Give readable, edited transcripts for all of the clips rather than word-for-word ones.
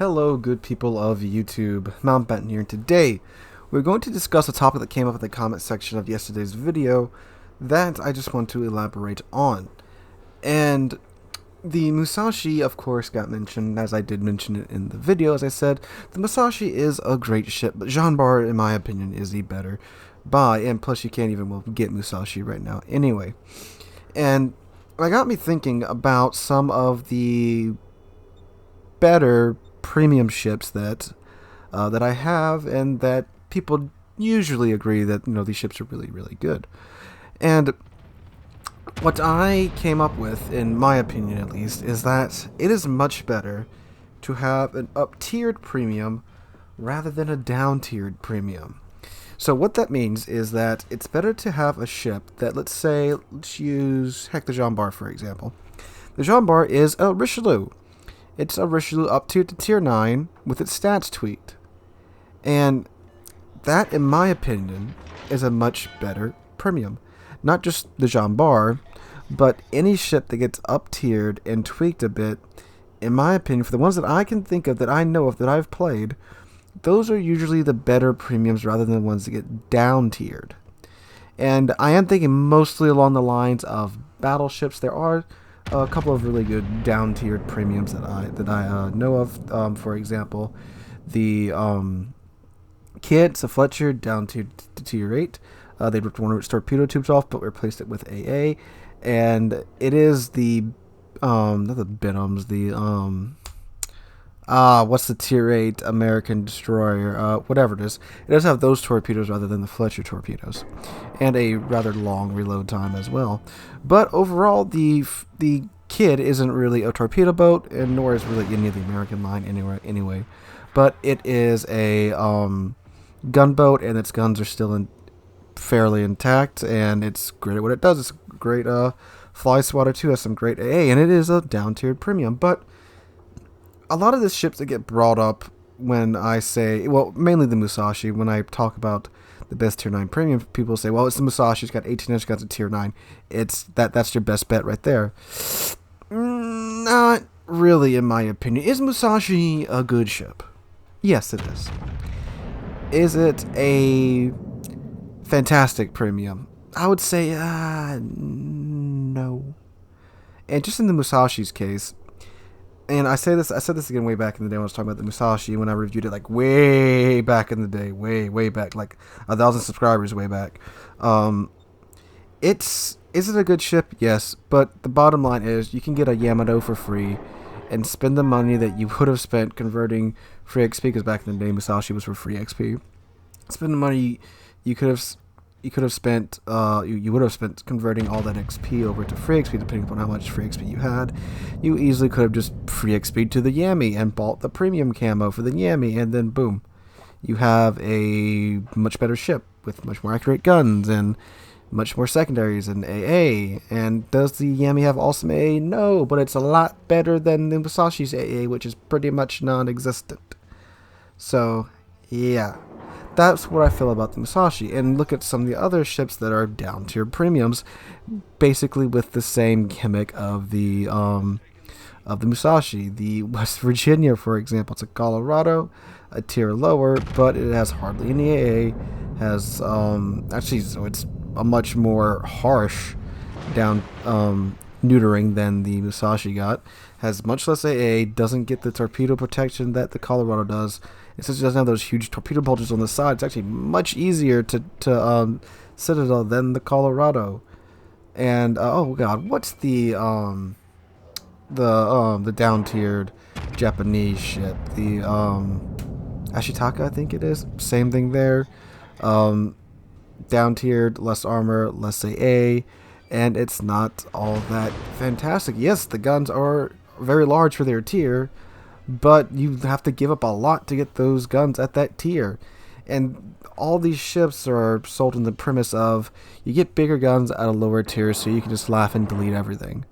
Hello, good people of YouTube. Mountbatten here, and today we're going to discuss a topic that came up in the comment section of yesterday's video that I just want to elaborate on. And the Musashi, of course, got mentioned, as I did mention it in the video. As I said, the Musashi is a great ship, but Jean Bar, in my opinion, is the better buy, and plus you can't even get Musashi right now anyway. And that got me thinking about some of the better premium ships that I have, and that people usually agree that these ships are really good. And what I came up with, in my opinion at least, is that it is much better to have an up-tiered premium rather than a down-tiered premium. So what that means is that it's better to have a ship that, let's use the Jean Bar for example. The Jean Bar is a Richelieu. It's a Richelieu up to tier 9 with its stats tweaked. And that, in my opinion, is a much better premium. Not just the Jean Bar, but any ship that gets up-tiered and tweaked a bit, in my opinion, for the ones that I can think of, that I know of, that I've played, those are usually the better premiums rather than the ones that get down-tiered. And I am thinking mostly along the lines of battleships. There are a couple of really good down-tiered premiums that I know of. For example, the Kids, a Fletcher, down to tier 8. They ripped one of its torpedo tubes off, but replaced it with AA. And it is the not the Benhams, the what's the tier 8 American destroyer? Whatever it is. It does have those torpedoes rather than the Fletcher torpedoes, and a rather long reload time as well. But overall, the Kid isn't really a torpedo boat, and nor is really any of the American line anyway. But it is a gunboat, and its guns are still fairly intact, and it's great at what it does. It's a great fly swatter too. Has some great AA, and it is a down-tiered premium. But a lot of the ships that get brought up when I say, well, mainly the Musashi, when I talk about the best tier 9 premium, people say, well, it's the Musashi, it's got 18-inch guns at tier 9. That's your best bet right there. Not really, in my opinion. Is Musashi a good ship? Yes, it is. Is it a fantastic premium? I would say, no. And just in the Musashi's case, and I said this again way back in the day when I was talking about the Musashi, when I reviewed it, like, way back in the day, way back, like 1,000 subscribers way back. Is it a good ship? Yes, but the bottom line is you can get a Yamato for free and spend the money that you would have spent converting free XP, because back in the day Musashi was for free XP. Spend the money you would have spent converting all that XP over to free XP, depending upon how much free XP you had. You easily could have just free XP'd to the Yami and bought the premium camo for the Yami, and then boom, you have a much better ship with much more accurate guns and much more secondaries and AA. And does the Yami have awesome AA? No, but it's a lot better than the Musashi's AA, which is pretty much non-existent. So, yeah. That's what I feel about the Musashi. And look at some of the other ships that are down-tier premiums, basically with the same gimmick of the Musashi. The West Virginia, for example, it's a Colorado, a tier lower, but it has hardly any AA. Has so it's a much more harsh down neutering than the Musashi got. Has much less AA, doesn't get the torpedo protection that the Colorado does. And since it doesn't have those huge torpedo bulges on the side, it's actually much easier to Citadel than the Colorado. And oh god, what's the down-tiered Japanese ship? The Ashitaka, I think it is. Same thing there. Down-tiered, less armor, less AA, and it's not all that fantastic. Yes, the guns are very large for their tier, but you have to give up a lot to get those guns at that tier. And all these ships are sold on the premise of you get bigger guns at a lower tier, so you can just laugh and delete everything.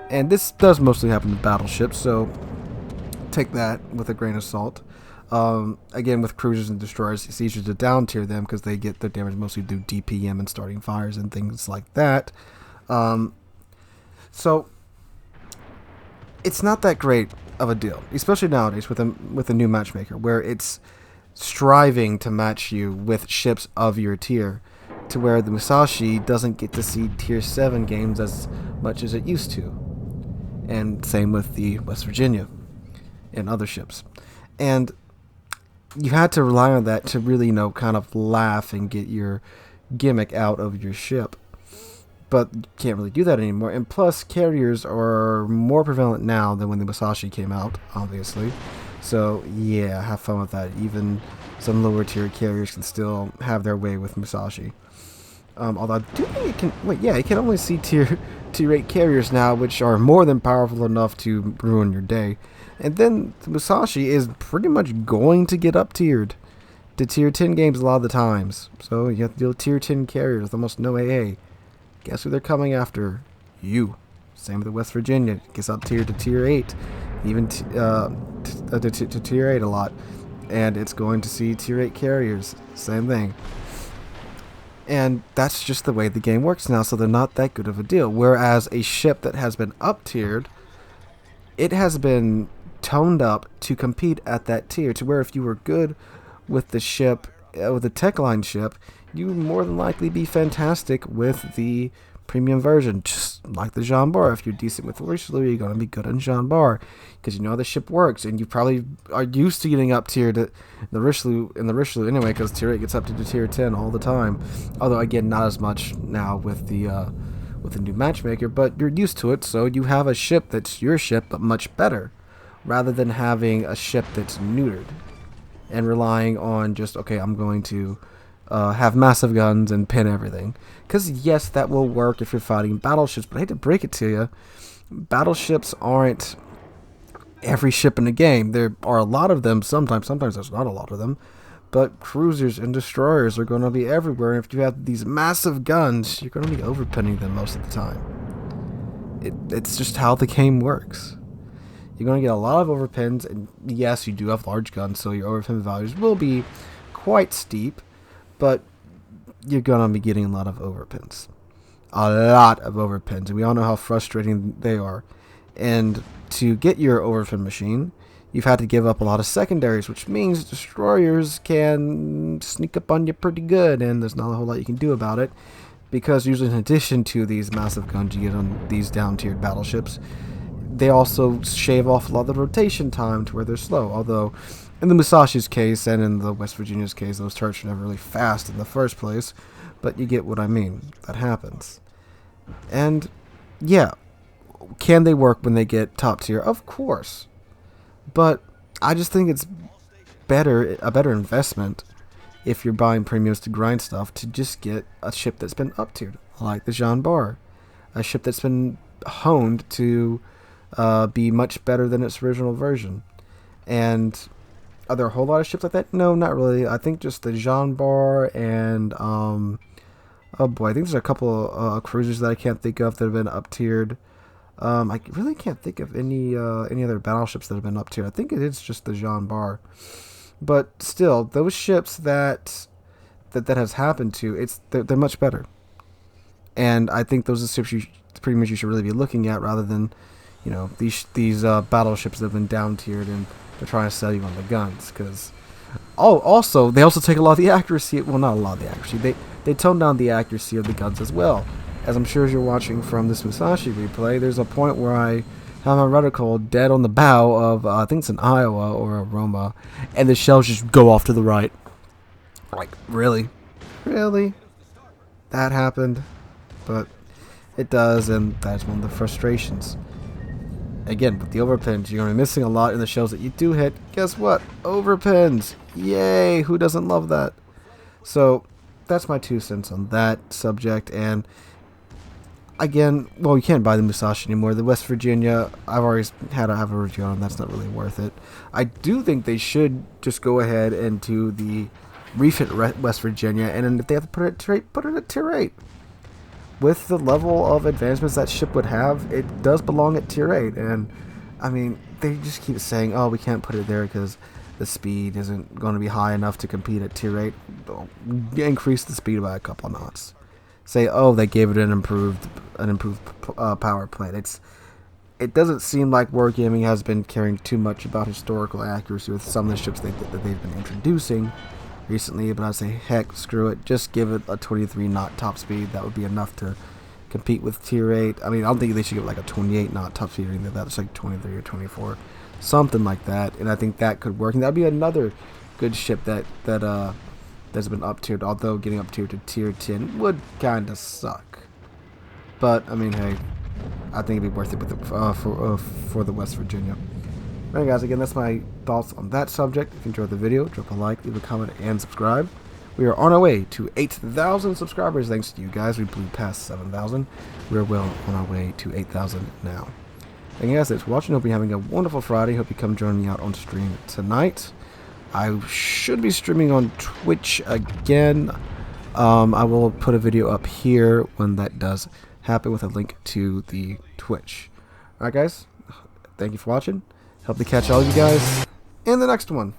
And this does mostly happen to battleships, so take that with a grain of salt. Again, with cruisers and destroyers, it's easier to down tier them because they get their damage mostly through DPM and starting fires and things like that. So it's not that great of a deal, especially nowadays with a new matchmaker, where it's striving to match you with ships of your tier, to where the Musashi doesn't get to see tier 7 games as much as it used to. And same with the West Virginia and other ships. And you had to rely on that to really, kind of laugh and get your gimmick out of your ship. But you can't really do that anymore. And plus, carriers are more prevalent now than when the Musashi came out, obviously. So, yeah, have fun with that. Even some lower tier carriers can still have their way with Musashi. Although I do think it can... Wait, yeah, it can only see tier 8 carriers now, which are more than powerful enough to ruin your day. And then the Musashi is pretty much going to get up-tiered to tier 10 games a lot of the times. So you have to deal with tier 10 carriers with almost no AA. Guess who they're coming after? You. Same with the West Virginia. It gets up-tiered to tier 8. Even to tier 8 a lot. And it's going to see tier 8 carriers. Same thing. And that's just the way the game works now, so they're not that good of a deal. Whereas a ship that has been up-tiered, it has been toned up to compete at that tier, to where if you were good with the ship, with the tech line ship, you would more than likely be fantastic with the premium version, just like the Jean Bar. If you're decent with Richelieu, you're going to be good in Jean Bar, because you know how the ship works, and you probably are used to getting up tiered in the Richelieu anyway, because tier 8 gets up to tier 10 all the time. Although again, not as much now with the new matchmaker, but you're used to it, so you have a ship that's your ship but much better, rather than having a ship that's neutered and relying on just, okay, I'm going to have massive guns and pin everything. Because yes, that will work if you're fighting battleships, but I hate to break it to you, battleships aren't every ship in the game. There are a lot of them sometimes there's not a lot of them, but cruisers and destroyers are going to be everywhere, and if you have these massive guns, you're going to be overpinning them most of the time. It's just how the game works. You're going to get a lot of overpins, and yes, you do have large guns, so your overpin values will be quite steep, but you're going to be getting a lot of overpins. A lot of overpins, and we all know how frustrating they are. And to get your overpin machine, you've had to give up a lot of secondaries, which means destroyers can sneak up on you pretty good, and there's not a whole lot you can do about it, because usually in addition to these massive guns you get on these down-tiered battleships, they also shave off a lot of the rotation time to where they're slow. Although, in the Musashi's case and in the West Virginia's case, those turrets are never really fast in the first place. But you get what I mean. That happens. And, yeah, can they work when they get top tier? Of course. But I just think it's a better investment if you're buying premiums to grind stuff, to just get a ship that's been up-tiered, like the Jean Bar. A ship that's been honed to be much better than its original version. And are there a whole lot of ships like that? No, not really. I think just the Jean Bar and oh boy, I think there's a couple of cruisers that I can't think of that have been up tiered. I really can't think of any other battleships that have been up tiered. I think it is just the Jean Bar. But still, those ships that has happened to, they're much better. And I think those are ships pretty much you should really be looking at, rather than these battleships that have been down tiered and they're trying to sell you on the guns. Because also they also take a lot of the accuracy. Well, not a lot of the accuracy. They tone down the accuracy of the guns as well. As I'm sure as you're watching from this Musashi replay, there's a point where I have my reticle dead on the bow of I think it's an Iowa or a Roma, and the shells just go off to the right. Like, really that happened? But it does, and that's one of the frustrations. Again, with the overpins, you're going to be missing a lot in the shells that you do hit. Guess what? Overpins! Yay! Who doesn't love that? So, that's my 2 cents on that subject. And again, well, you can't buy the Musashi anymore. The West Virginia, I've always had to have a review on. That's not really worth it. I do think they should just go ahead and do the refit West Virginia, and then if they have to put it at tier 8. With the level of advancements that ship would have, it does belong at tier 8. And, I mean, they just keep saying, oh, we can't put it there because the speed isn't going to be high enough to compete at tier 8. Increase the speed by a couple knots. Say, oh, they gave it an improved power plant. it doesn't seem like Wargaming has been caring too much about historical accuracy with some of the ships that they've been introducing recently, but I say, heck, screw it. Just give it a 23 knot top speed. That would be enough to compete with tier 8. I mean, I don't think they should give it like a 28 knot top speed or anything like that. It's like 23 or 24, something like that. And I think that could work. And that'd be another good ship that's been up tiered. Although getting up tiered to tier 10 would kind of suck. But I mean, hey, I think it'd be worth it with for the West Virginia. Alright guys, again, that's my thoughts on that subject. If you enjoyed the video, drop a like, leave a comment, and subscribe. We are on our way to 8,000 subscribers. Thanks to you guys, we blew past 7,000. We're well on our way to 8,000 now. Thank you guys for watching. Hope you're having a wonderful Friday. Hope you come join me out on stream tonight. I should be streaming on Twitch again. I will put a video up here when that does happen with a link to the Twitch. Alright guys, thank you for watching. Hope to catch all of you guys in the next one.